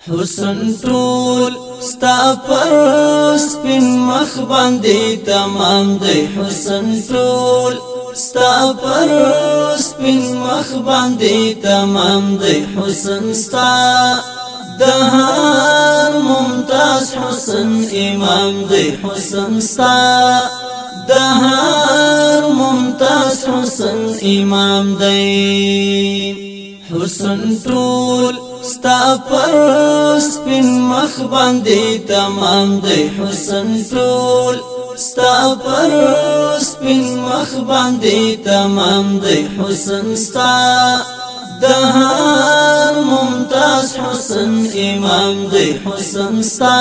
حسن ټول ستا پر سپین مخ باندې تمام دی حسن ټول ستا پر سپین مخ باندې تمام دی حسن ستا د هر ممتاز حسن امام دی حسن ستا د هر ممتاز حسن امام دی حسن ټول ستا پر سپین مخ باندې تمام دی حسن ټول ستا پر سپین مخ باندې تمام دی حسن ستا د هر ممتاز حسن امام دی حسن ستا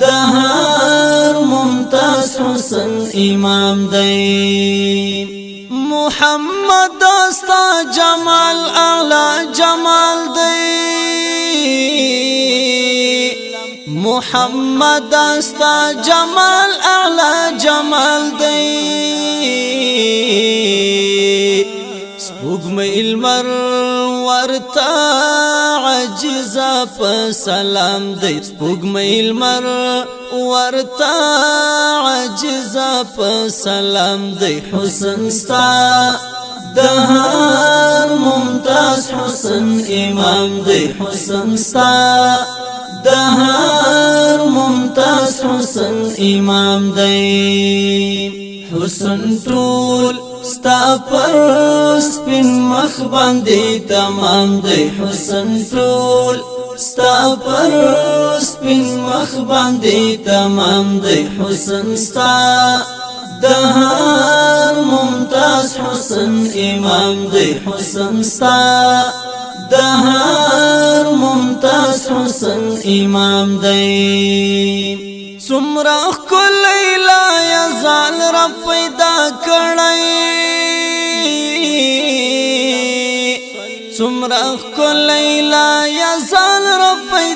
د هر ممتاز حسن امام دی محمد استا جمال اعلی جمال دی محمد استا جمال اعلی جمال دی سپوږمۍ المر ورتا عجزا په سلام دی سپوږمۍ المر ورتا عجزا په سلام دی حسن ستا د هر ممتاز حسن امام دی حسن ستا د هر ممتاز حسن امام دی حسن ټول ستا پر سپین مخ باندې تمام دی حسن ټول ستا پر سپین مخ باندې تمام دی حسن ستا د هر ممتاز حسن امام دی حسن ستا د هر ممتاز حسن امام دی څومره ښکلی لا یزال رب پیدا کړی څومره ښکلی لا یزال رب پیدا